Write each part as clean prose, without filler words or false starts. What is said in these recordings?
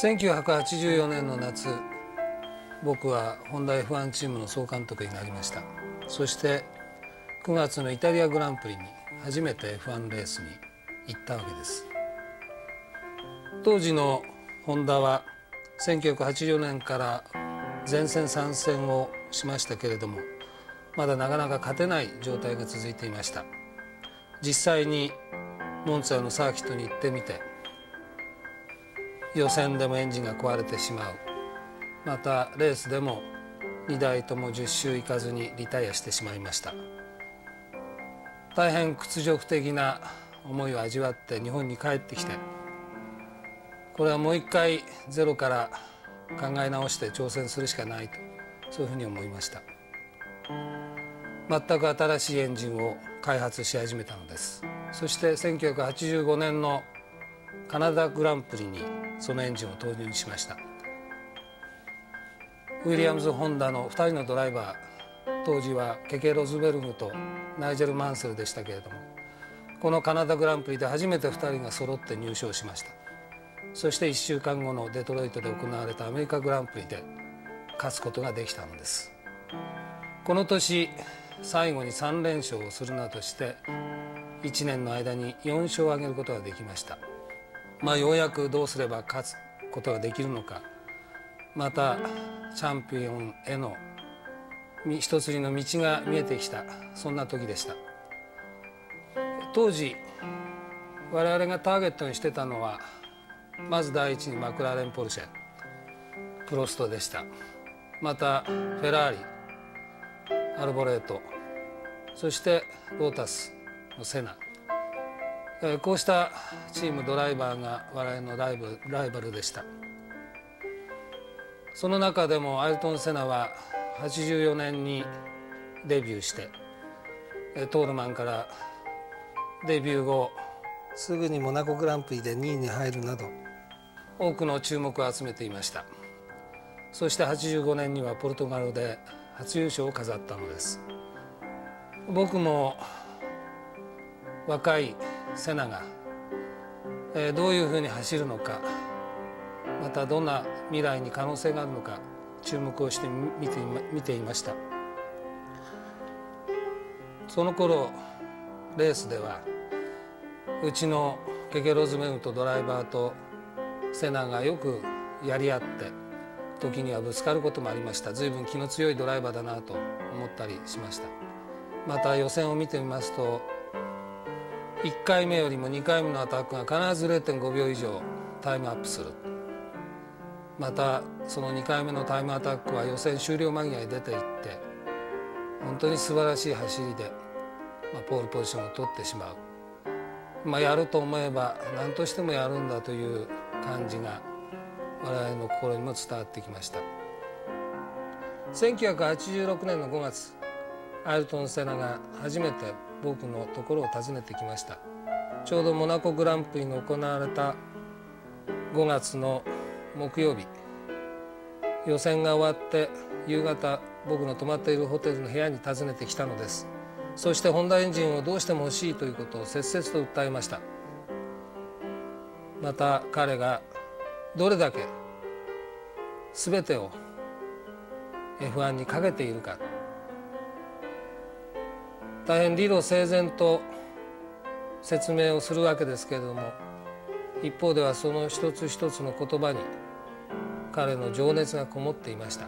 1984年の夏、僕はホンダ F1 チームの総監督になりました。そして9月のイタリアグランプリに初めて F1 レースに行ったわけです。当時のホンダは1984年から前線参戦をしましたけれども、まだなかなか勝てない状態が続いていました。実際にモンツァのサーキットに行ってみて、予選でもエンジンが壊れてしまう、またレースでも2台とも10周いかずにリタイアしてしまいました。大変屈辱的な思いを味わって日本に帰ってきて、これはもう一回ゼロから考え直して挑戦するしかないと、そういうふうに思いました。全く新しいエンジンを開発し始めたのです。そして1985年のカナダグランプリにそのエンジンを投入しました。ウィリアムズ・ホンダの2人のドライバー、当時はケケ・ロズベルグとナイジェル・マンセルでしたけれども、このカナダグランプリで初めて2人が揃って入賞しました。そして1週間後のデトロイトで行われたアメリカグランプリで勝つことができたのです。この年最後に3連勝をするなどして1年の間に4勝を挙げることができました。ようやくどうすれば勝つことができるのか、またチャンピオンへの一筋の道が見えてきた、そんな時でした。当時我々がターゲットにしてたのは、まず第一にマクラーレン・ポルシェ、プロストでした。またフェラーリ、アルボレート、そしてロータスのセナ、こうしたチームドライバーが我々のライバルでした。その中でもアイルトン・セナは84年にデビューして、トールマンからデビュー後すぐにモナコグランプリで2位に入るなど多くの注目を集めていました。そして85年にはポルトガルで初優勝を飾ったのです。僕も若いセナがどういうふうに走るのか、またどんな未来に可能性があるのか注目をして見ていました。その頃レースではうちのケケ・ロズメウとドライバーとセナがよくやり合って、時にはぶつかることもありました。随分気の強いドライバーだなと思ったりしました。また予選を見てみますと、1回目よりも2回目のアタックが必ず 0.5 秒以上タイムアップする。またその2回目のタイムアタックは予選終了間際に出ていって、本当に素晴らしい走りで、ポールポジションを取ってしまう。やると思えば何としてもやるんだという感じが我々の心にも伝わってきました。1986年の5月、アイルトン・セナが初めて僕のところを訪ねてきました。ちょうどモナコグランプリの行われた5月の木曜日、予選が終わって夕方、僕の泊まっているホテルの部屋に訪ねてきたのです。そしてホンダエンジンをどうしても欲しいということを切々と訴えました。また彼がどれだけ全てを F1 にかけているか、大変理路整然と説明をするわけですけれども、一方ではその一つ一つの言葉に彼の情熱がこもっていました。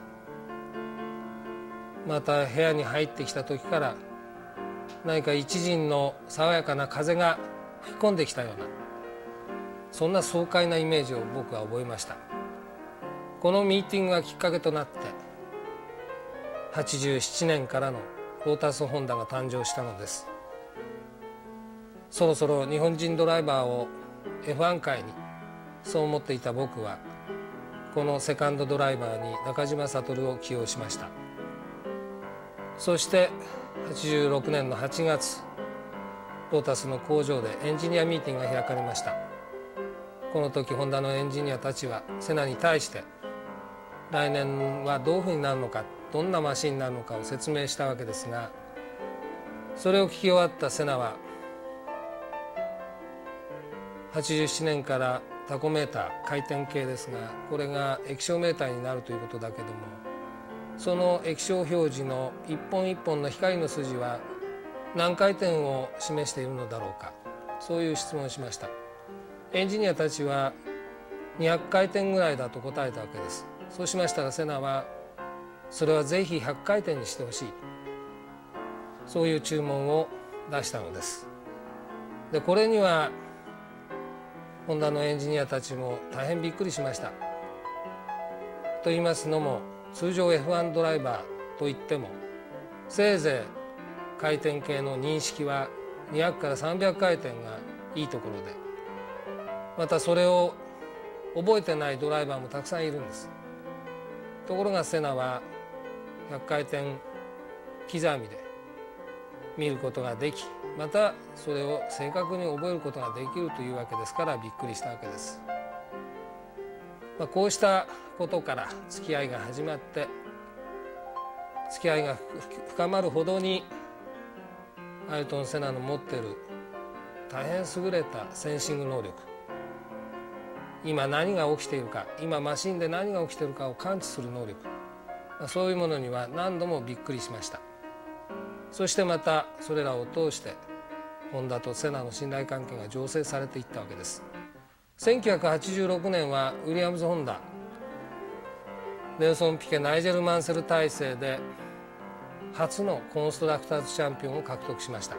また部屋に入ってきた時から何か一陣の爽やかな風が吹き込んできたような、そんな爽快なイメージを僕は覚えました。このミーティングがきっかけとなって87年からのロータスホンダが誕生したのです。そろそろ日本人ドライバーを F1 界に、そう思っていた僕はこのセカンドドライバーに中島悟を起用しました。そして86年の8月、ロータスの工場でエンジニアミーティングが開かれました。この時ホンダのエンジニアたちはセナに対して来年はどういうふうになるのか、どんなマシンになるのかを説明したわけですが、それを聞き終わったセナは87年からタコメーター回転計ですが、これが液晶メーターになるということだけども、その液晶表示の一本一本の光の筋は何回転を示しているのだろうか、そういう質問をしました。エンジニアたちは200回転ぐらいだと答えたわけです。そうしましたらセナはそれはぜひ100回転にしてほしい、そういう注文を出したのです。でこれにはホンダのエンジニアたちも大変びっくりしました。と言いますのも、通常 F1 ドライバーといってもせいぜい回転系の認識は200から300回転がいいところで、またそれを覚えてないドライバーもたくさんいるんです。ところがセナは100回転刻みで見ることができ、またそれを正確に覚えることができるというわけですから、びっくりしたわけです。こうしたことから付き合いが始まって、付き合いが深まるほどにアイルトン・セナの持っている大変優れたセンシング能力、今何が起きているか、今マシンで何が起きているかを感知する能力、そういうものには何度もびっくりしました。そしてまたそれらを通してホンダとセナの信頼関係が醸成されていったわけです。1986年はウィリアムズ・ホンダ、ネルソン・ピケ、ナイジェル・マンセル体制で初のコンストラクターズチャンピオンを獲得しました。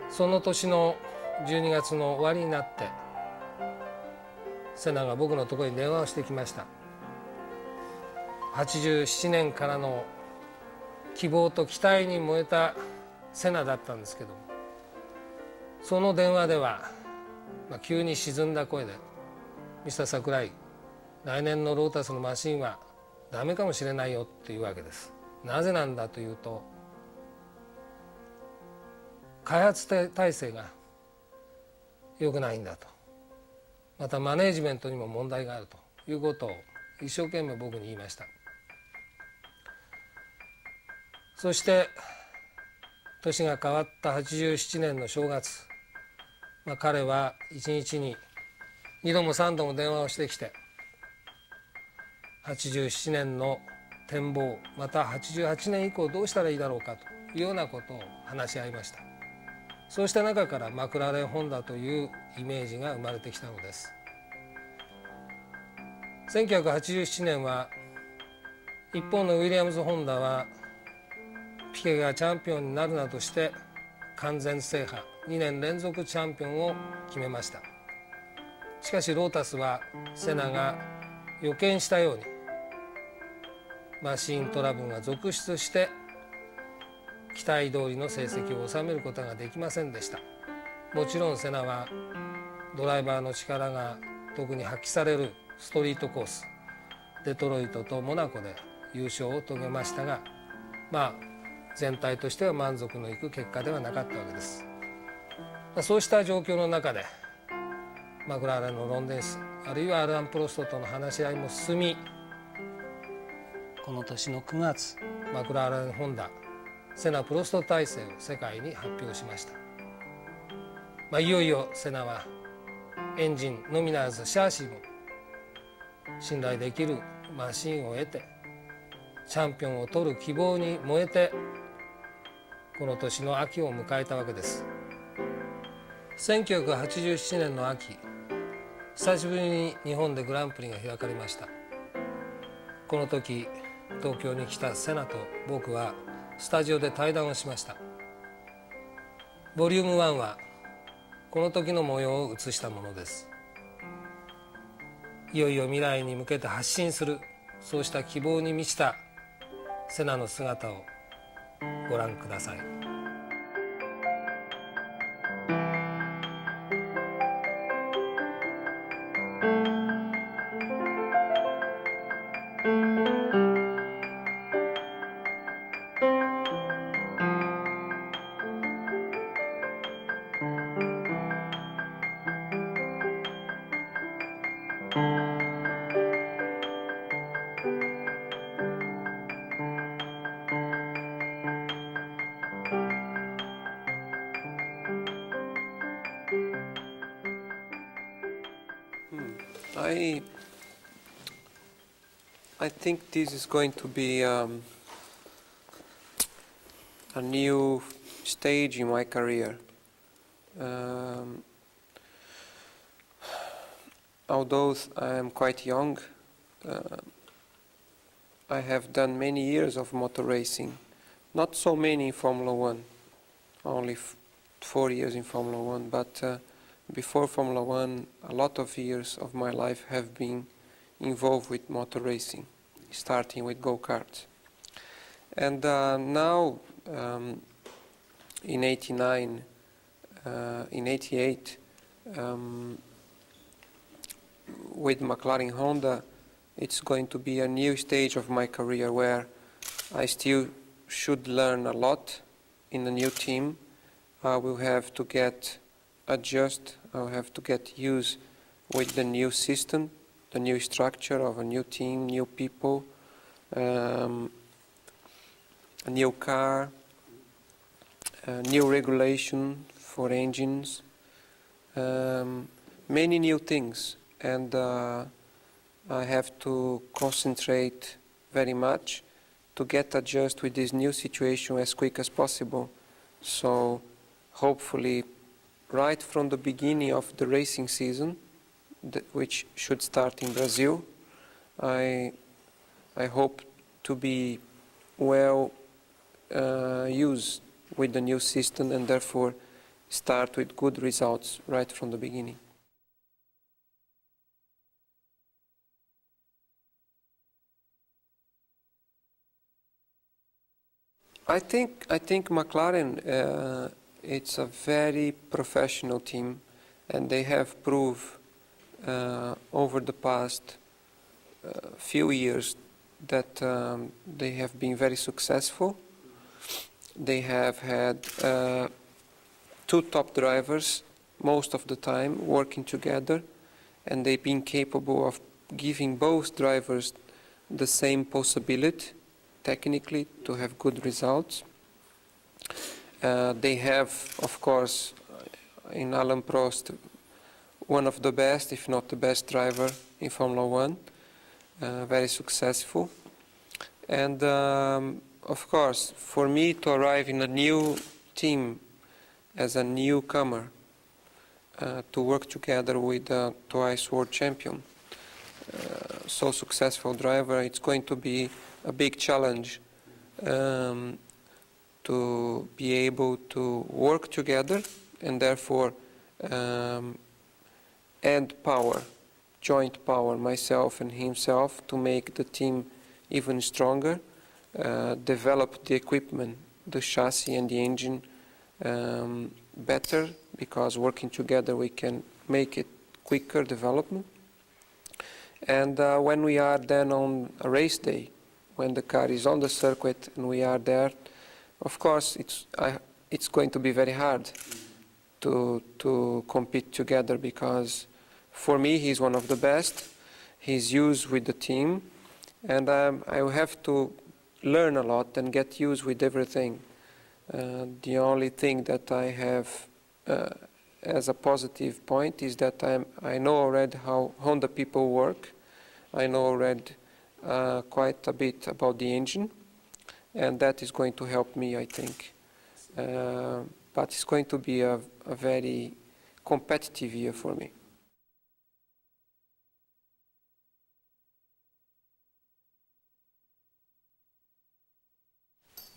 その年の12月の終わりになってセナが僕のところに電話をしてきました。87年からの希望と期待に燃えたセナだったんですけども、その電話では、急に沈んだ声で「ミスター桜井、来年のロータスのマシンはダメかもしれないよ」っていうわけです。なぜなんだというと、開発体制が良くないんだと、またマネージメントにも問題があるということを一生懸命僕に言いました。そして年が変わった87年の正月、彼は一日に2度も3度も電話をしてきて、87年の展望、また88年以降どうしたらいいだろうかというようなことを話し合いました。そうした中からマクラーレン・ホンダというイメージが生まれてきたのです。1987年は一方のウィリアムズ・ホンダはピケがチャンピオンになるなどして完全制覇、2年連続チャンピオンを決めました。しかしロータスはセナが予見したようにマシントラブルが続出して期待通りの成績を収めることができませんでした。もちろんセナはドライバーの力が特に発揮されるストリートコース、デトロイトとモナコで優勝を遂げましたが、全体としては満足のいく結果ではなかったわけです。そうした状況の中でマクラーレンのロンデンス、あるいはアラン・プロストとの話し合いも進み、この年の9月マクラーレン・ホンダセナ・プロスト体制を世界に発表しました。いよいよセナはエンジンのみならずシャーシーも信頼できるマシンを得て、チャンピオンを取る希望に燃えてこの年の秋を迎えたわけです。1987年の秋、久しぶりに日本でグランプリが開かれました。この時東京に来たセナと僕はスタジオで対談をしました。ボリューム1はこの時の模様を映したものです。いよいよ未来に向けて発信する、そうした希望に満ちたセナの姿をご覧ください。I think this is going to be a new stage in my career. Although I am quite young, I have done many years of motor racing. Not so many in Formula One, only 4 years in Formula One, but before Formula One, a lot of years of my life have been involved with motor racing, starting with go-karts. And now, in 89, in 88, with McLaren Honda, it's going to be a new stage of my career where I still should learn a lot in a new team. I will have to adjust, I'll have to get used with the new system, the new structure of a new team, new people, a new car, new regulation for engines, many new things, and I have to concentrate very much to get adjust with this new situation as quick as possible. So hopefully right from the beginning of the racing season, which should start in Brazil, I hope to be well used with the new system and therefore start with good results right from the beginning. I think McLaren, it's a very professional team, and they have proved over the past few years that they have been very successful. They have had 2 top drivers most of the time working together, and they've been capable of giving both drivers the same possibility technically to have good results. They have, of course, in Alain Prost, one of the best, if not the best driver in Formula One, very successful. And of course, for me to arrive in a new team as a newcomer, to work together with a twice world champion, so successful driver, it's going to be a big challenge to be able to work together and therefore add power, joint power, myself and himself, to make the team even stronger, develop the equipment, the chassis and the engine better, because working together we can make it quicker development. And when we are then on a race day, when the car is on the circuit and we are there, of course it's going to be very hard to compete together, because for me he's one of the best, he's used with the team, and I will have to learn a lot and get used with everything. The only thing that I have as a positive point is that I know already how Honda people work. I know already quite a bit about the engine, and that is going to help me, I think. But it's going to be a very competitive year for me.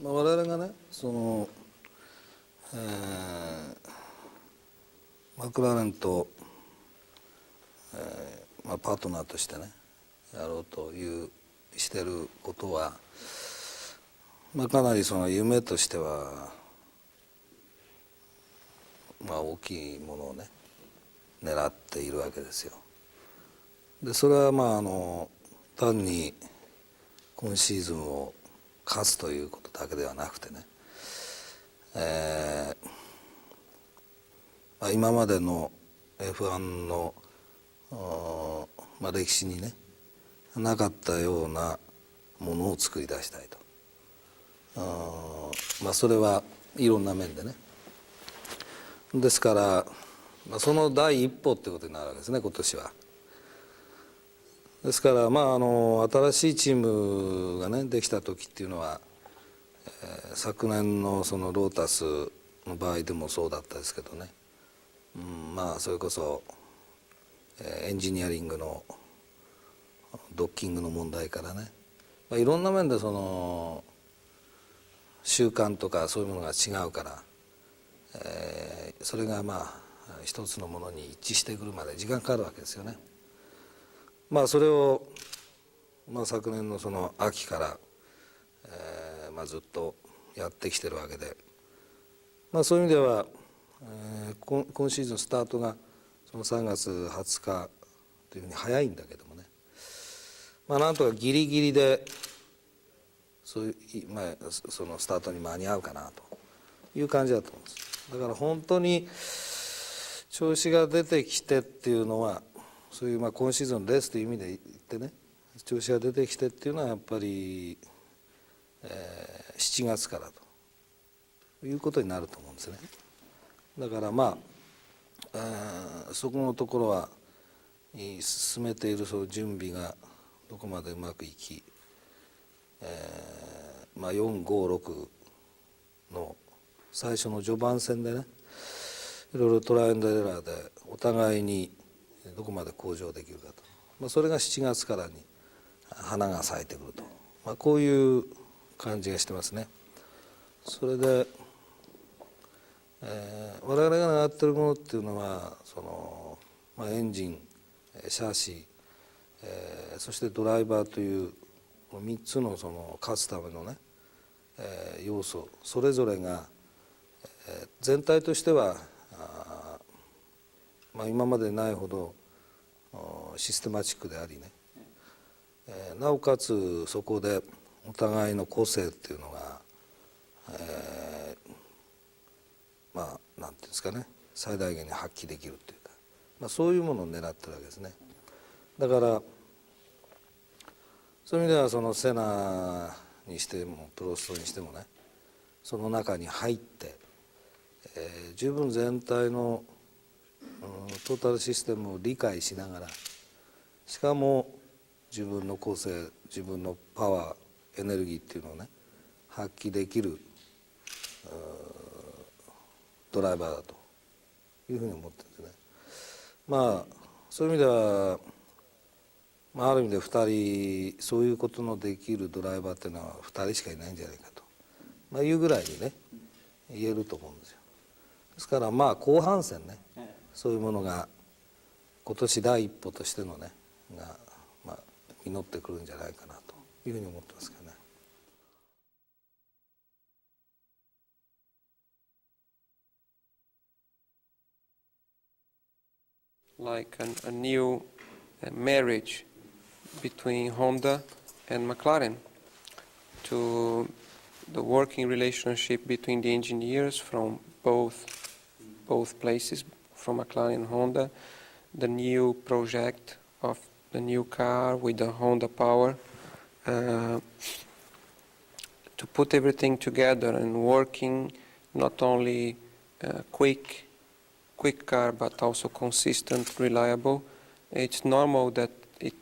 我々がね、マクラーレンと、パートナーとしてねやろうとしてることは、かなり夢としては、大きいものをね狙っているわけですよ。でそれは単に今シーズンを勝つということだけではなくてね、今までの F1 の、歴史にねなかったようなものを作り出したいと。それはいろんな面でね。ですからその第一歩ってことになるわけですね、今年は。ですから、新しいチームがねできた時っていうのは、昨年のそのロータスの場合でもそうだったですけどね、それこそ、エンジニアリングのドッキングの問題からね、いろんな面でその習慣とかそういうものが違うから、それが一つのものに一致してくるまで時間かかるわけですよね。それを、昨年のその秋から、ずっとやってきてるわけで、そういう意味では、今シーズンスタートがその3月20日というふうに早いんだけどもね、なんとかギリギリでそのスタートに間に合うかなという感じだと思うんです。だから本当に調子が出てきてっていうのは、そういう今シーズンのレースという意味で言ってね、調子が出てきてっていうのはやっぱり、7月からということになると思うんですね。だからそこのところは進めているその準備がどこまでうまくいき、4、5、6の最初の序盤戦でね、いろいろトライアンドエラーでお互いにどこまで向上できるかと、それが7月からに花が咲いてくると、こういう感じがしてますね。それで、我々が狙っているものっていうのはエンジン、シャーシー、そしてドライバーという3つの勝つためのね、要素それぞれが、全体としては今までないほどシステマチックでありね、なおかつそこでお互いの個性っていうのが、なんていうんですかね、最大限に発揮できるというか、そういうものを狙ってるわけですね。だからそういう意味ではそのセナにしてもプロストにしてもね、その中に入って、十分全体の、トータルシステムを理解しながら、しかも自分の個性、自分のパワー、エネルギーっていうのをね発揮できるドライバーだというふうに思ってるんですね。そういう意味では、ある意味で2人そういうことのできるドライバーっていうのは2人しかいないんじゃないかと、いうぐらいにね言えると思うんですよ。ですから後半戦ね、そういうものが今年第一歩としてのねが実ってくるんじゃないかなというふうに思ってますけどね。Like a new marriage between Honda and McLaren, to the working relationship between the engineers from both places, from McLaren and Honda, the new project of the new car with the Honda power, to put everything together and working, not only quick car but also consistent, reliable. It's normal that it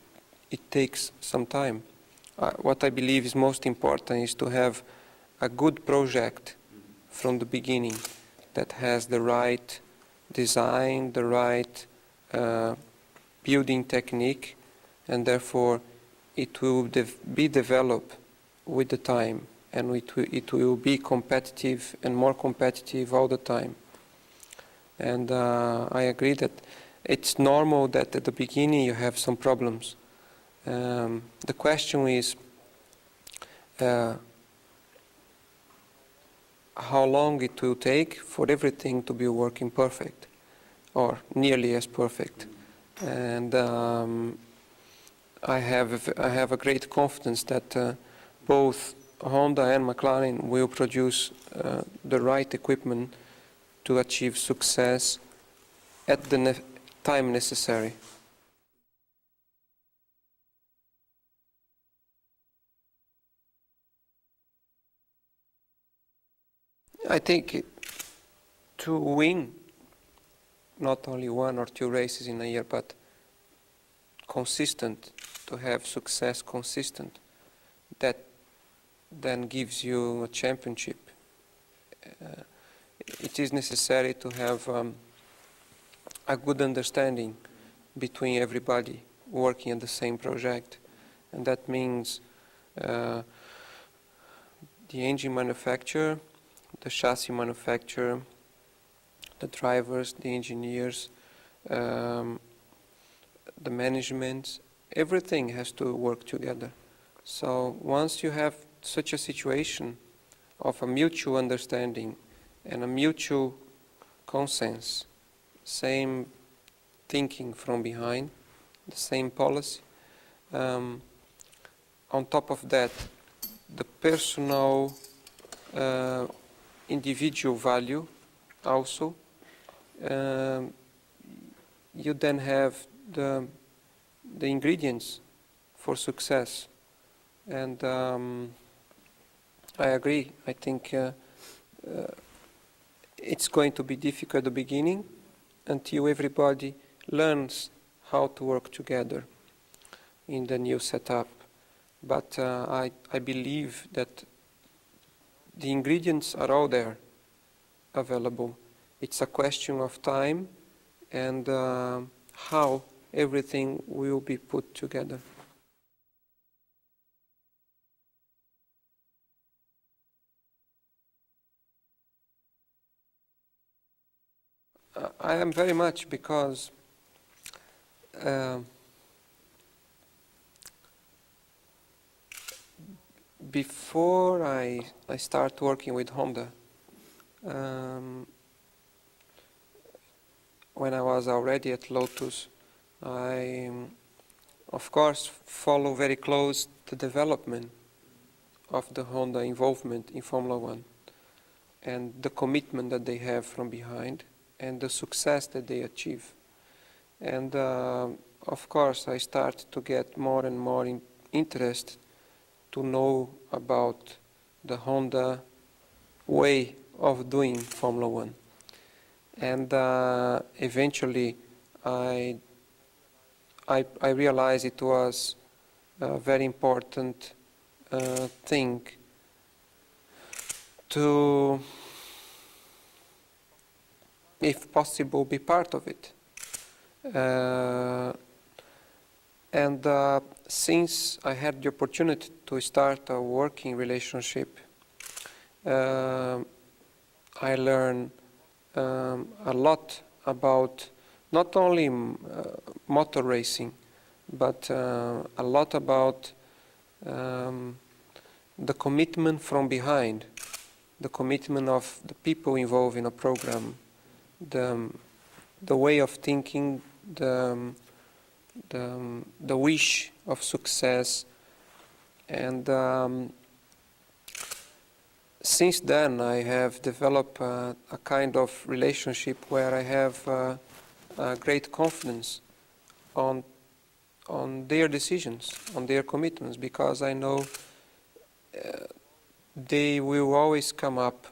takes some time. What I believe is most important is to have a good project from the beginning that has the right design, the right building technique, and therefore it will be developed with the time, and it will be competitive and more competitive all the time. And I agree that it's normal that at the beginning you have some problems. The question is how long it will take for everything to be working perfect, or nearly as perfect. And I have a great confidence that both Honda and McLaren will produce the right equipment to achieve success at the time necessary. I think to win not only 1 or 2 races in a year, but consistent, to have success consistent, that then gives you a championship. It is necessary to have a good understanding between everybody working on the same project, and that means the engine manufacturer, the chassis manufacturer, the drivers, the engineers, the management, everything has to work together. So once you have such a situation of a mutual understanding and a mutual consensus, same thinking from behind, the same policy, on top of that, the personal individual value also, you then have the ingredients for success. And I agree. I think it's going to be difficult at the beginning until everybody learns how to work together in the new setup. But I believe that the ingredients are all there, available. It's a question of time and how everything will be put together. I am very much, because before I start working with Honda, when I was already at Lotus, I, of course, follow very close the development of the Honda involvement in Formula One and the commitment that they have from behind and the success that they achieve. And of course, I start to get more and more interest to know about the Honda way of doing Formula One. And eventually, I realized it was a very important thing to, if possible, be part of it. And since I had the opportunity to start a working relationship, I learned a lot about not only motor racing, but a lot about the commitment from behind, the commitment of the people involved in a program, the way of thinking, the wish of success. And since then I have developed a kind of relationship where I have a great confidence on their decisions, on their commitments, because I know they will always come up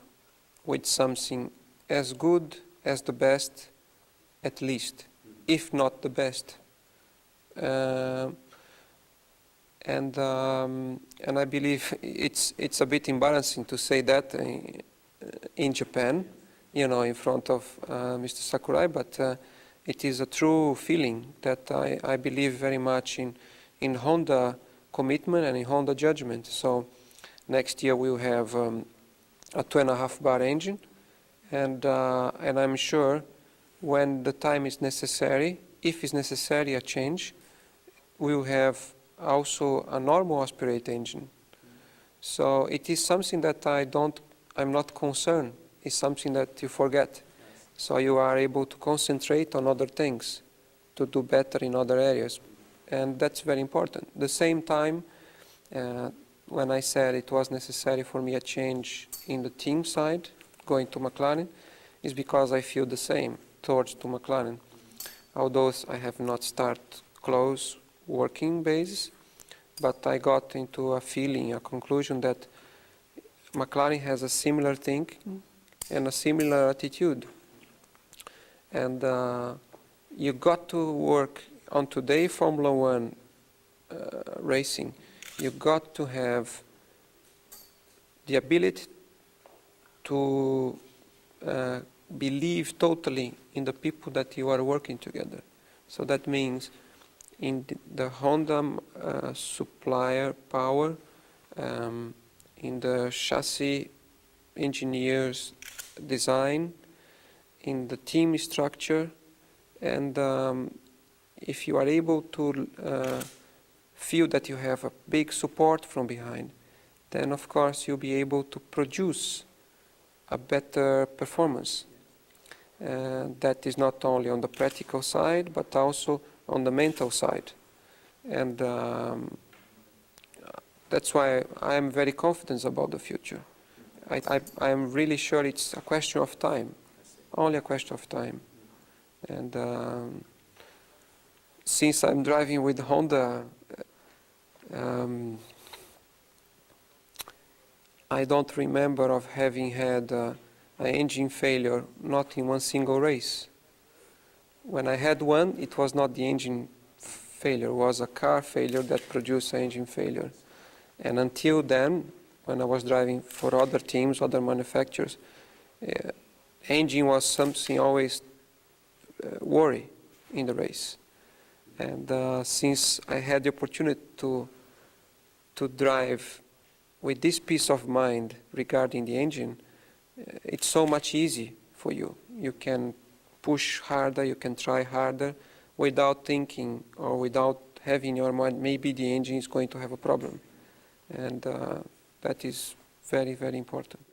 with something as good as the best, at least, if not the best. And I believe it's a bit embarrassing to say that in Japan, you know, in front of Mr. Sakurai, but it is a true feeling that I believe very much in Honda commitment and in Honda judgment. So next year we'll have a 2.5 bar engine, and I'm sure when the time is necessary, if it's necessary a change, we'll have also a normal aspirate engine. So it is something that I'm not concerned. It's something that you forget. So you are able to concentrate on other things, to do better in other areas. And that's very important. At the same time, when I said it was necessary for me a change in the team side, going to McLaren, is because I feel the same towards to McLaren. Although I have not started close working basis, but I got into a feeling, a conclusion that McLaren has a similar thinking and a similar attitude. And you got to work on today Formula One racing, you got to have the ability to believe totally in the people that you are working together. So that means in the Honda supplier power, in the chassis engineers design, in the team structure, and if you are able to feel that you have a big support from behind, then of course you'll be able to produce a better performance. That is not only on the practical side, but also on the mental side. And that's why I am very confident about the future. I am really sure it's a question of time, only a question of time. And since I'm driving with Honda, I don't remember of having had an engine failure, not in one single race. When I had one, it was not the engine failure, it was a car failure that produced an engine failure. And until then, when I was driving for other teams, other manufacturers, engine was something always worry in the race. And since I had the opportunity to drive with this peace of mind regarding the engine, it's so much easy for you. You can push harder, you can try harder without thinking or without having in your mind maybe the engine is going to have a problem. And that is very, very important.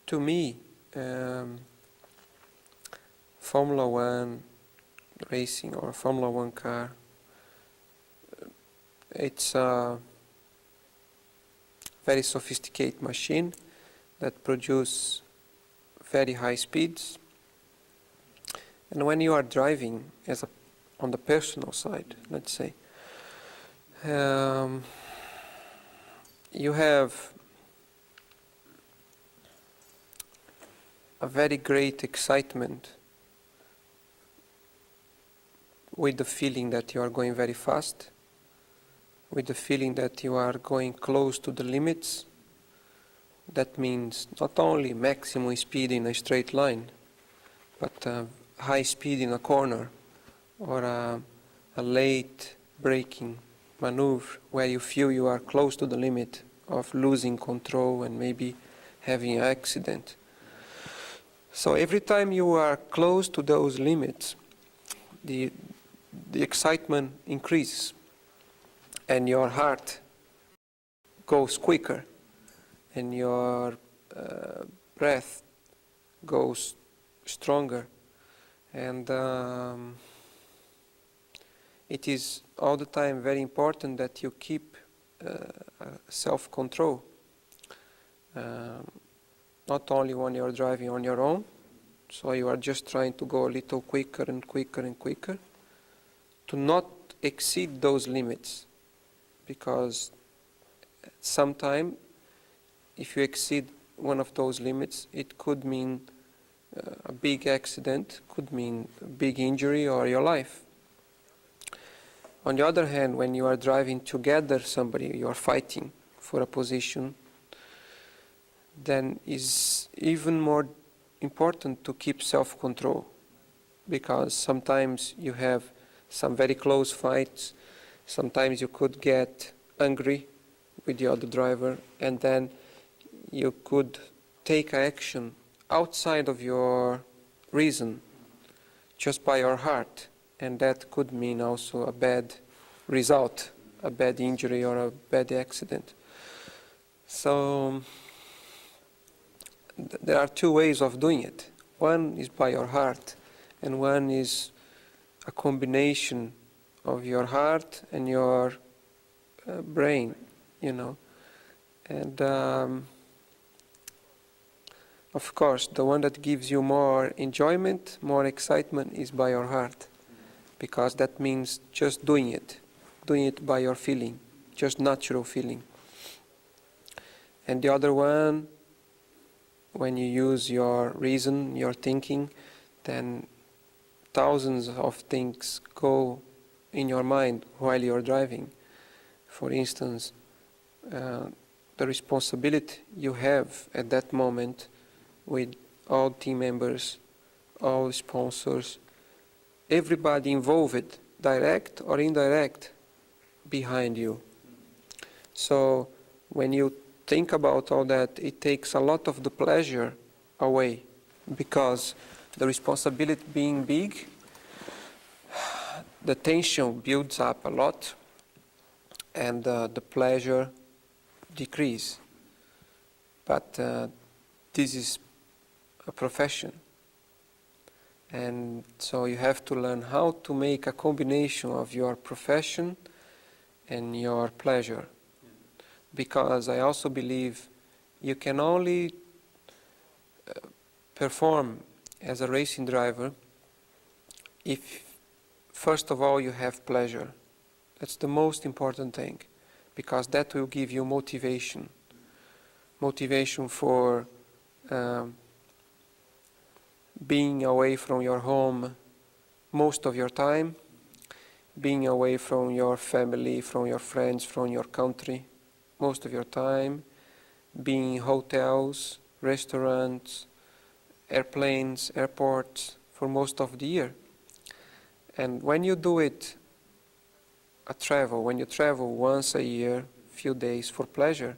To me, Formula One racing or Formula One car, it's a very sophisticated machine that produces very high speeds. And when you are driving, on the personal side, let's say, you have a very great excitement with the feeling that you are going very fast, with the feeling that you are going close to the limits. That means not only maximum speed in a straight line, but high speed in a corner or a late braking maneuver where you feel you are close to the limit of losing control and maybe having an accident. So every time you are close to those limits, the excitement increases and your heart goes quicker and your breath goes stronger. And it is all the time very important that you keep self-control. Not only when you are driving on your own, so you are just trying to go a little quicker and quicker and quicker, to not exceed those limits, because sometimes if you exceed one of those limits, it could mean a big accident, could mean a big injury or your life. On the other hand, when you are driving together somebody, you are fighting for a position, then is even more important to keep self-control, because sometimes you have some very close fights, sometimes you could get angry with the other driver, and then you could take action outside of your reason, just by your heart, and that could mean also a bad result, a bad injury or a bad accident. So there are two ways of doing it. One is by your heart, and one is a combination of your heart and your brain, you know. And of course, the one that gives you more enjoyment, more excitement is by your heart, because that means just doing it by your feeling, just natural feeling. And the other one, when you use your reason, your thinking, then thousands of things go in your mind while you're driving. For instance, the responsibility you have at that moment with all team members, all sponsors, everybody involved, direct or indirect, behind you. So when you think about all that, it takes a lot of the pleasure away, because the responsibility being big, the tension builds up a lot, and the pleasure decrease. But this is a profession, and so you have to learn how to make a combination of your profession and your pleasure. Because I also believe you can only perform as a racing driver if, first of all, you have pleasure. That's the most important thing, because that will give you motivation. Motivation for being away from your home most of your time, being away from your family, from your friends, from your country most of your time, being in hotels, restaurants, airplanes, airports for most of the year. And when you do it, when you travel once a year, few days for pleasure,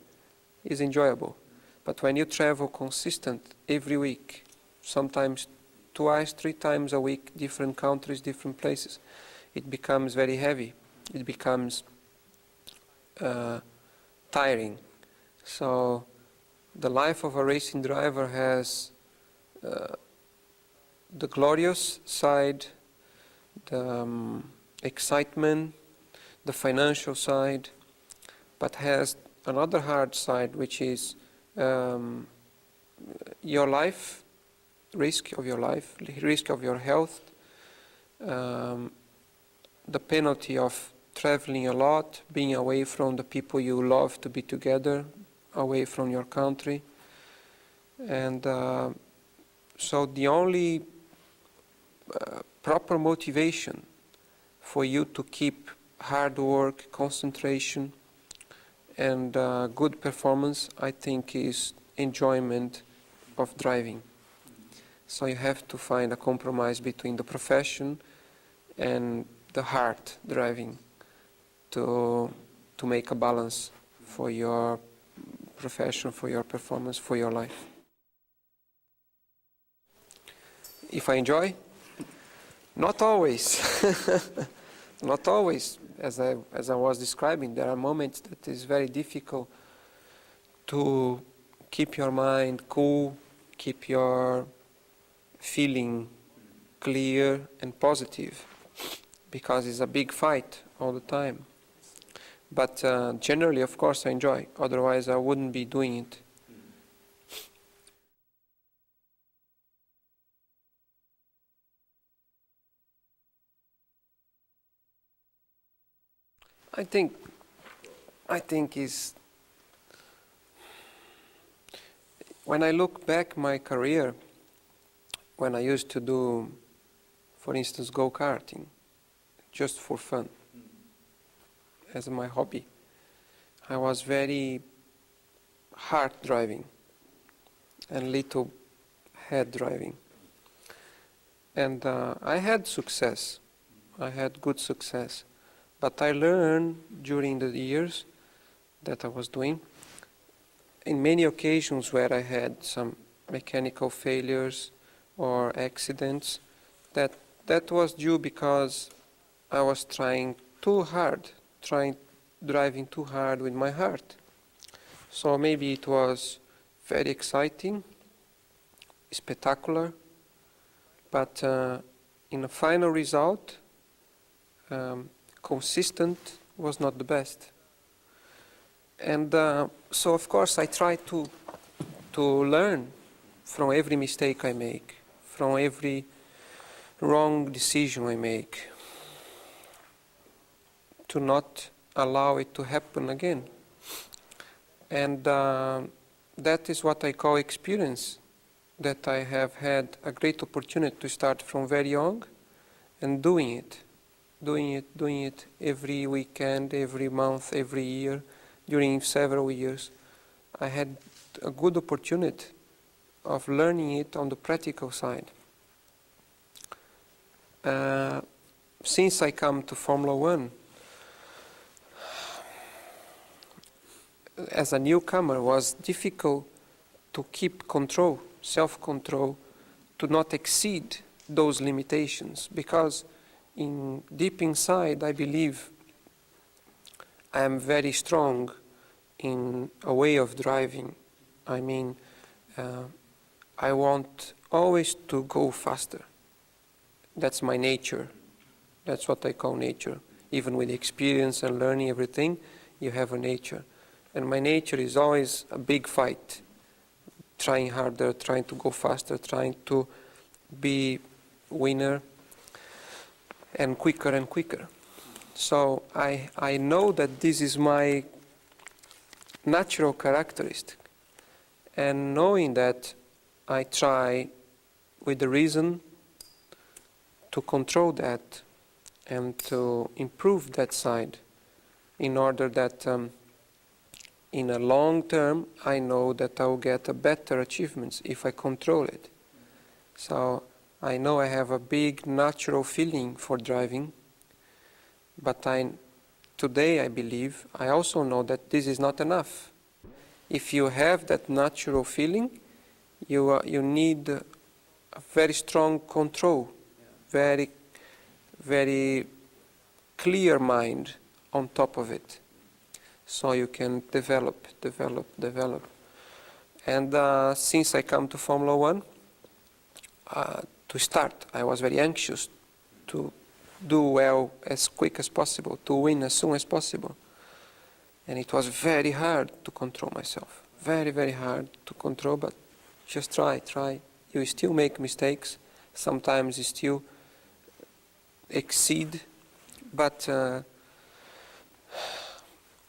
is enjoyable. But when you travel consistent every week, sometimes twice, 3 times a week, different countries, different places, it becomes very heavy. It becomes tiring. So the life of a racing driver has the glorious side, the excitement, the financial side, but has another hard side, which is your life, risk of your life, risk of your health, the penalty of traveling a lot, being away from the people you love to be together, away from your country. And so the only proper motivation for you to keep hard work, concentration, and good performance, I think, is enjoyment of driving. So you have to find a compromise between the profession and the heart driving to make a balance for your profession, for your performance, for your life. If I enjoy? Not always. Not always. As I was describing, there are moments that it's very difficult to keep your mind cool, keep your feeling clear and positive, because it's a big fight all the time. But generally, of course, I enjoy. Otherwise, I wouldn't be doing it. I think is when I look back my career, when I used to do, for instance, go-karting, just for fun, as my hobby, I was very hard driving and little head driving. And I had success. I had good success. But I learned during the years that I was doing, in many occasions where I had some mechanical failures or accidents, that was due because I was trying too hard, driving too hard with my heart. So maybe it was very exciting, spectacular, but in the final result, consistent was not the best. And so of course I try to learn from every mistake I make, from every wrong decision I make, to not allow it to happen again. And that is what I call experience, that I have had a great opportunity to start from very young and doing it every weekend, every month, every year, during several years. I had a good opportunity of learning it on the practical side. Since I come to Formula One, as a newcomer, it was difficult to keep control, self-control, to not exceed those limitations, because deep inside I believe I am very strong in a way of driving. I mean, I want always to go faster. That's my nature. That's what I call nature. Even with experience and learning everything, you have a nature. And my nature is always a big fight, trying harder, trying to go faster, trying to be winner, and quicker. So I know that this is my natural characteristic. And knowing that, I try with the reason to control that and to improve that side, in order that in a long term I know that I will get a better achievements if I control it. So I know I have a big natural feeling for driving, but today I believe, I also know that this is not enough. If you have that natural feeling, you need a very strong control, very, very clear mind on top of it, so you can develop. And since I come to Formula One, to start, I was very anxious to do well as quick as possible, to win as soon as possible. And it was very hard to control myself, very, very hard to control, but just try. You still make mistakes, sometimes you still exceed, but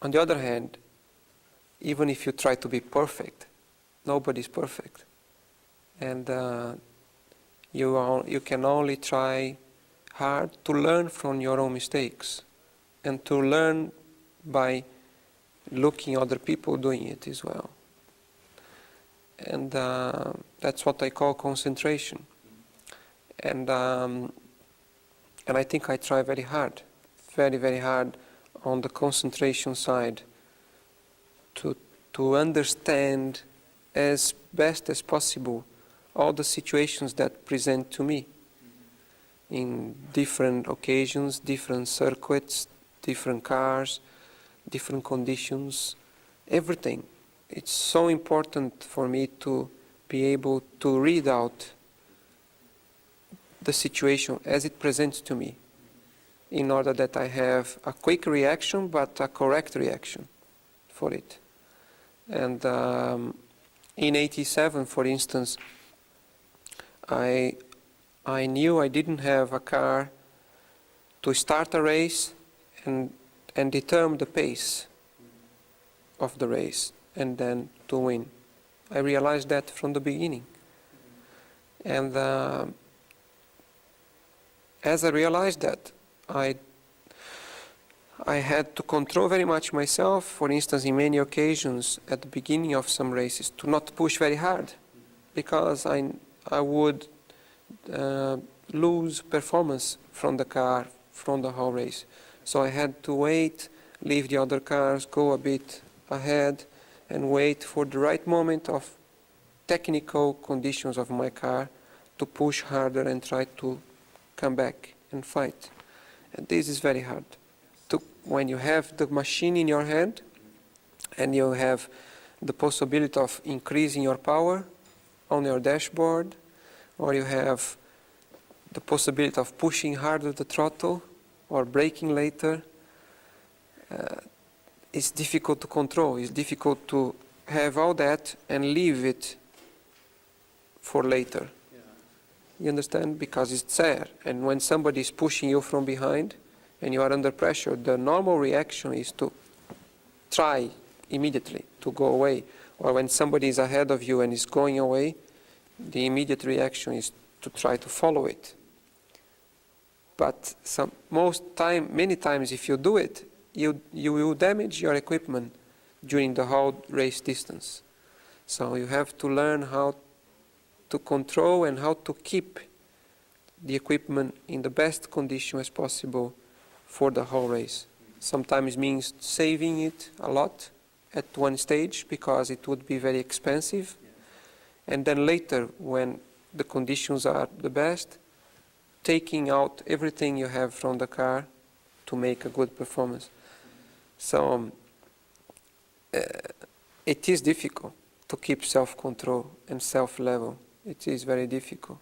on the other hand, even if you try to be perfect, nobody's perfect. And you can only try hard to learn from your own mistakes, and to learn by looking other people doing it as well. And that's what I call concentration. And I think I try very hard, very, very hard on the concentration side, to understand as best as possible all the situations that present to me in different occasions, different circuits, different cars, different conditions, everything. It's so important for me to be able to read out the situation as it presents to me, in order that I have a quick reaction, but a correct reaction for it. And in '87, for instance, I knew I didn't have a car to start a race and determine the pace of the race and then to win. I realized that from the beginning. And as I realized that, I had to control very much myself, for instance, in many occasions at the beginning of some races, to not push very hard, because I would lose performance from the car, from the whole race. So I had to wait, leave the other cars, go a bit ahead, and wait for the right moment of technical conditions of my car to push harder and try to come back and fight. And this is very hard. When you have the machine in your hand and you have the possibility of increasing your power on your dashboard, or you have the possibility of pushing harder the throttle or braking later, it's difficult to control. It's difficult to have all that and leave it for later. Yeah. You understand? Because it's there. And when somebody is pushing you from behind and you are under pressure, the normal reaction is to try immediately to go away, or when somebody is ahead of you and is going away, the immediate reaction is to try to follow it. But many times if you do it, you will damage your equipment during the whole race distance. So you have to learn how to control and how to keep the equipment in the best condition as possible for the whole race. Sometimes means saving it a lot at one stage because it would be very expensive. And then later, when the conditions are the best, taking out everything you have from the car to make a good performance. So it is difficult to keep self-control and self-level. It is very difficult.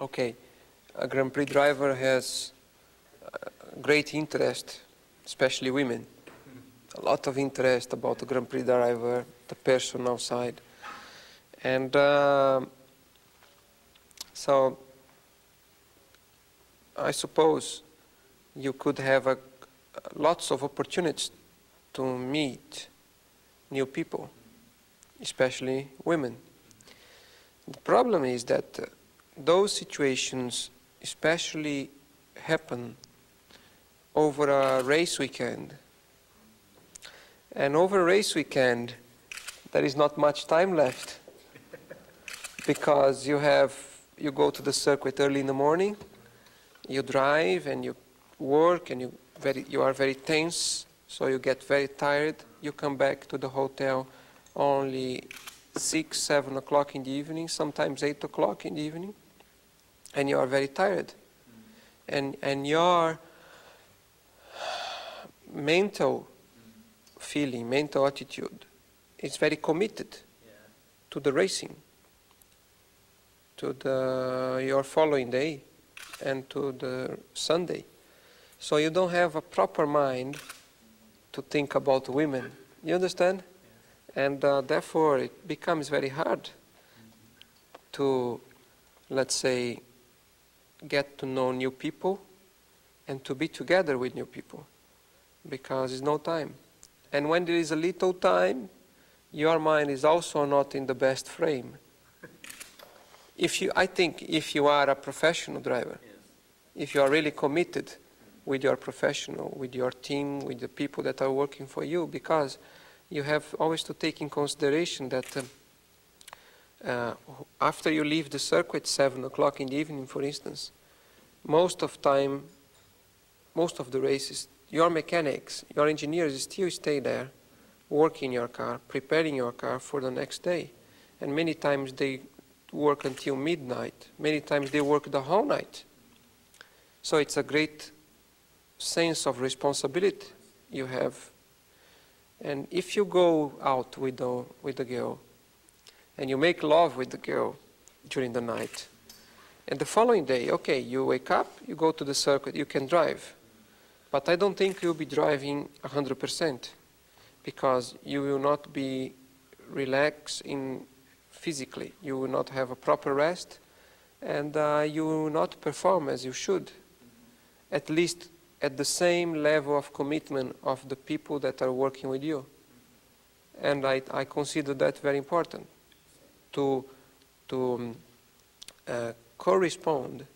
Okay, a Grand Prix driver has great interest, especially women. A lot of interest about the Grand Prix driver, the personal side. And so I suppose you could have lots of opportunities to meet new people, especially women. The problem is that those situations especially happen over a race weekend. And over a race weekend, there is not much time left because you go to the circuit early in the morning, you drive and you work and you are very tense, so you get very tired. You come back to the hotel only 6, 7 o'clock in the evening, sometimes 8 o'clock in the evening, and you are very tired. And your mental feeling, mental attitude is very committed to the racing, to your following day and to the Sunday. So you don't have a proper mind to think about women. You understand? And therefore it becomes very hard to, let's say, get to know new people and to be together with new people because there's no time. And when there is a little time, your mind is also not in the best frame. I think if you are a professional driver, if you are really committed with your professional, with your team, with the people that are working for you, because you have always to take in consideration that after you leave the circuit 7 o'clock in the evening, for instance, most of the races, your mechanics, your engineers still stay there, working your car, preparing your car for the next day. And many times they work until midnight. Many times they work the whole night. So it's a great sense of responsibility you have. And if you go out with the girl and you make love with the girl during the night, and the following day, okay, you wake up, you go to the circuit, you can drive. But I don't think you'll be driving 100% because you will not be relaxed physically. You will not have a proper rest and you will not perform as you should, at least at the same level of commitment of the people that are working with you. And I consider that very important to correspond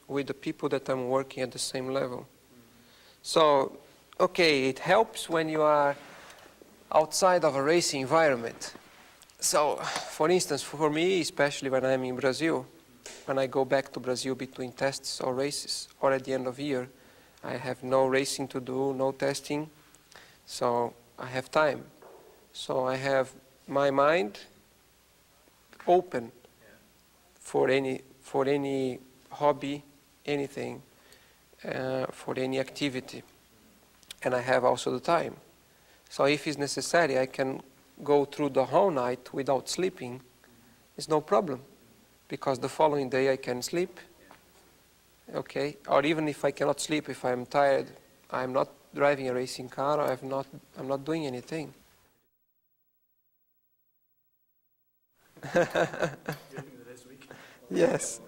with the people that I'm working at the same level. So, okay, it helps when you are outside of a racing environment. So, for instance, for me, especially when I'm in Brazil, when I go back to Brazil between tests or races, or at the end of year, I have no racing to do, no testing, so I have time. So I have my mind open for any hobby, anything, for any activity. And I have also the time. So if it's necessary, I can go through the whole night without sleeping. It's no problem, because the following day I can sleep, okay? Or even if I cannot sleep, if I'm tired, I'm not driving a racing car, I'm not doing anything. Yes.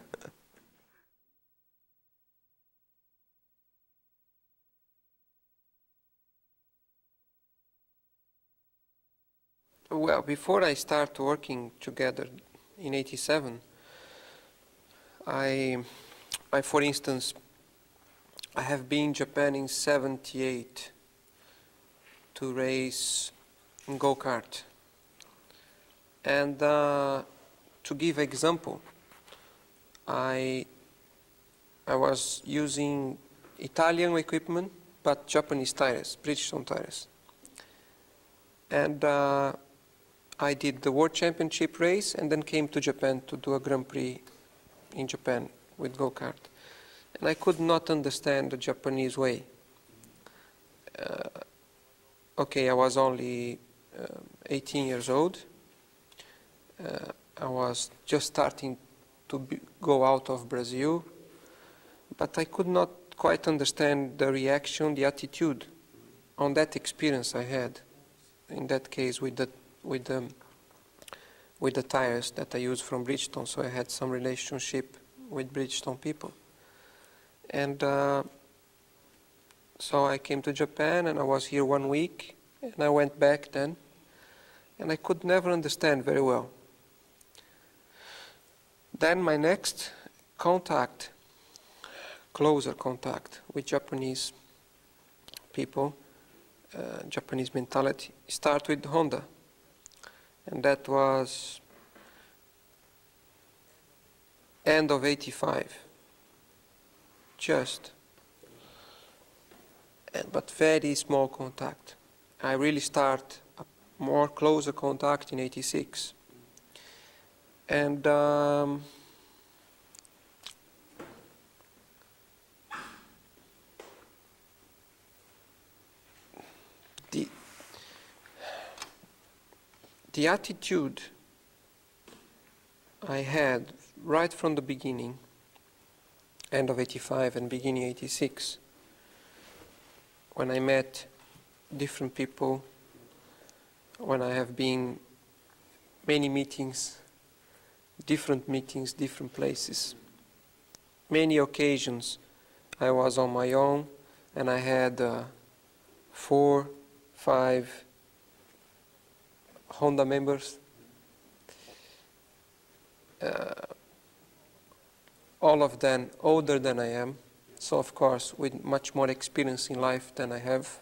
Well, before I start working together in '87, for instance, I have been in Japan in '78 to race in go-kart. And to give example, I was using Italian equipment, but Japanese tires, Bridgestone tires. And I did the World Championship race and then came to Japan to do a Grand Prix in Japan with go-kart. And I could not understand the Japanese way. Okay, I was only 18 years old. I was just starting to go out of Brazil, but I could not quite understand the reaction, the attitude on that experience I had. In that case, with the tires that I used from Bridgestone, so I had some relationship with Bridgestone people. And so I came to Japan, and I was here 1 week, and I went back then, and I could never understand very well. Then my next contact, closer contact with Japanese people, Japanese mentality, start with Honda. And that was end of '85, just. But very small contact. I really start a more closer contact in '86. And the attitude I had right from the beginning, end of '85 and beginning '86, when I met different people, when I have been many meetings, different places, many occasions I was on my own, and I had 4, 5 Honda members, all of them older than I am, so of course with much more experience in life than I have.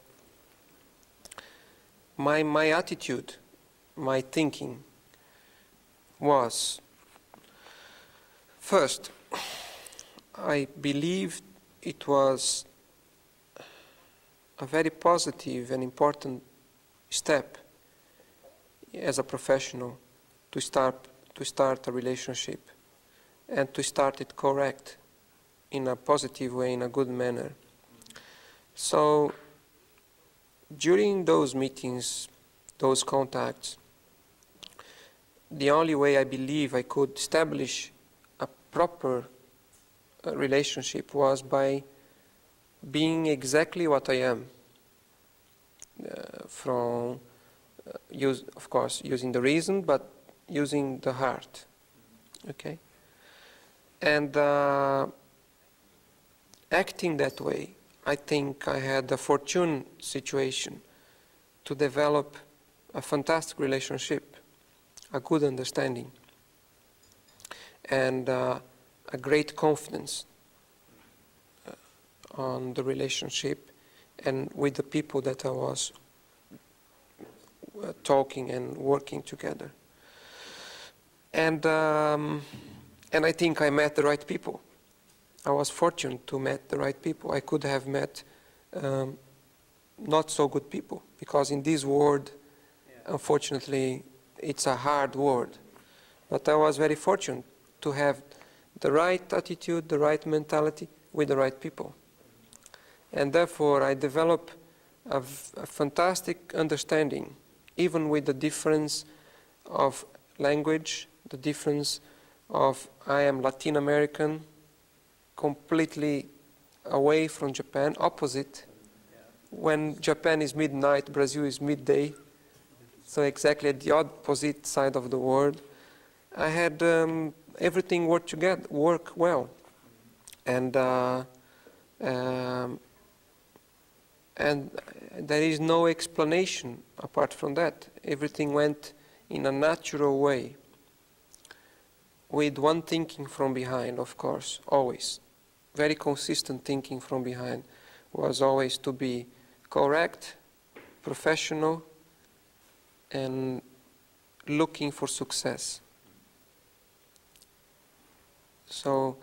My attitude, my thinking was, first, I believed it was a very positive and important step as a professional to start a relationship and to start it correct in a positive way, in a good manner. So during those meetings, those contacts, the only way I believe I could establish a proper relationship was by being exactly what I am, of course, using the reason, but using the heart, okay? And acting that way, I think I had a fortunate situation to develop a fantastic relationship, a good understanding, and a great confidence on the relationship and with the people that I was talking and working together. And I think I met the right people. I was fortunate to meet the right people. I could have met not so good people, because in this world, unfortunately, it's a hard world. But I was very fortunate to have the right attitude, the right mentality with the right people. And therefore, I developed a fantastic understanding, even with the difference of language, the difference of I am Latin American, completely away from Japan, opposite. When Japan is midnight, Brazil is midday, so exactly at the opposite side of the world. I had everything work well, and there is no explanation apart from that. Everything went in a natural way, with one thinking from behind, of course, always. Very consistent thinking from behind was always to be correct, professional, and looking for success. So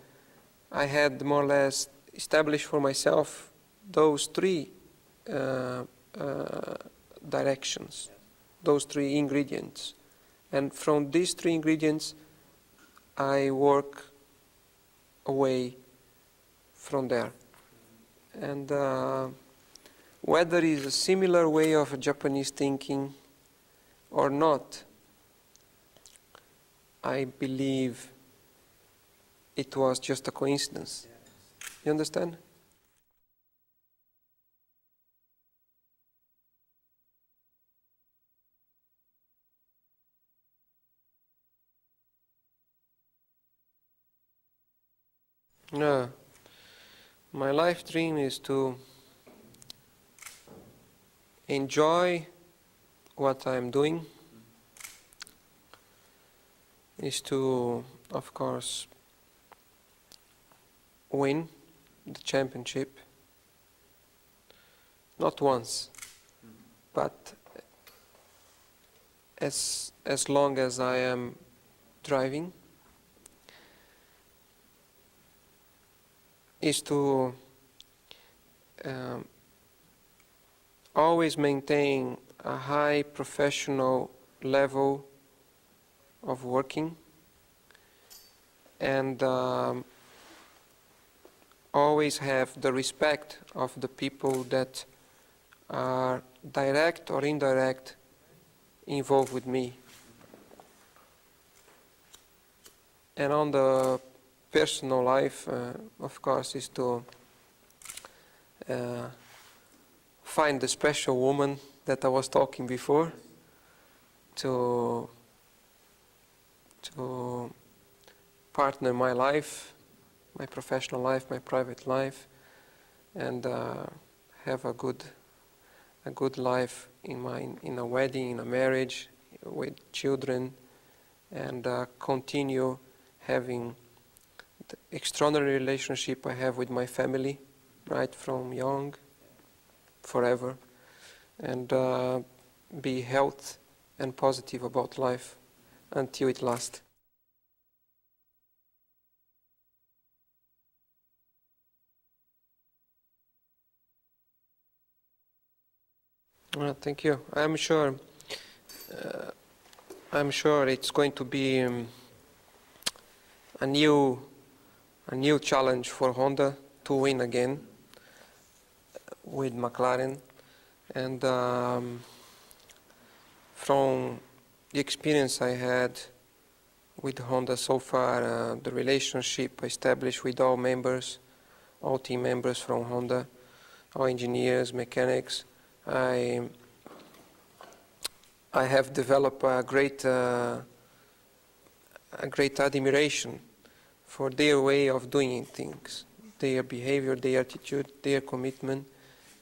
I had more or less established for myself those three directions, those three ingredients. And from these three ingredients, I work away from there. And whether it's a similar way of Japanese thinking or not, I believe it was just a coincidence. You understand? No. My life dream is to enjoy what I'm doing, is to, of course, win the championship, not once, but as long as I am driving, is to always maintain a high professional level of working, and always have the respect of the people that are direct or indirect involved with me. And on the personal life, of course, is to find the special woman that I was talking before, to partner my life, my professional life, my private life, and have a good life in a wedding, in a marriage, with children, and continue having the extraordinary relationship I have with my family, right from young, forever, and be healthy and positive about life until it lasts. Well, thank you. I'm sure it's going to be a new challenge for Honda to win again with McLaren, and from the experience I had with Honda so far, the relationship established with all members, all team members from Honda, all engineers, mechanics, I have developed a great admiration for their way of doing things, their behavior, their attitude, their commitment,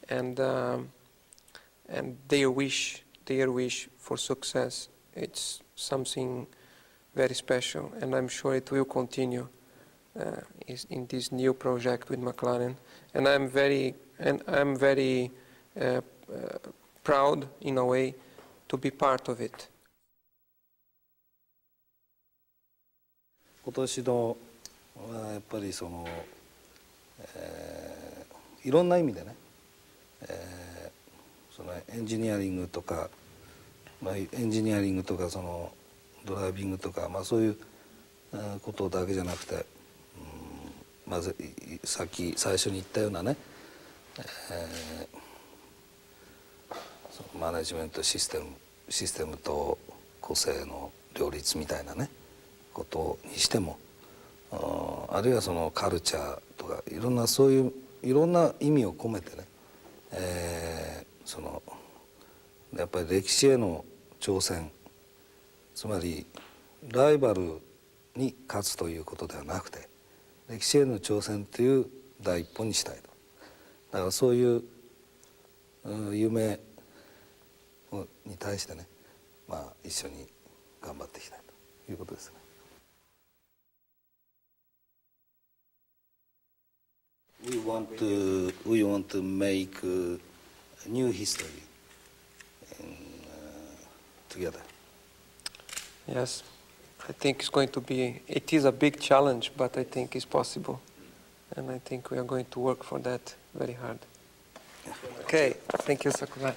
and their wish for success. It's something very special, and I'm sure it will continue in this new project with McLaren. And I'm very proud, in a way, to be part of it. 今年のやっぱりその、いろんな意味でね、そのエンジニアリングとか、そのドライビングとか、そういうことだけじゃなくて、まず最初に言ったようなね、そのマネジメントシステムと個性の両立みたいなねことにしても、あるいはそのカルチャーとかいろんなそういういろんな意味を込めてね、そのやっぱり歴史への挑戦、つまりライバルに勝つということではなくて歴史への挑戦という第一歩にしたいと。だからそういう夢に対してね、一緒に頑張っていきたいということですね。We want to make a new history together. Yes, I think it is a big challenge, but I think it's possible. And I think we are going to work for that very hard. Okay, thank you, Sakurai.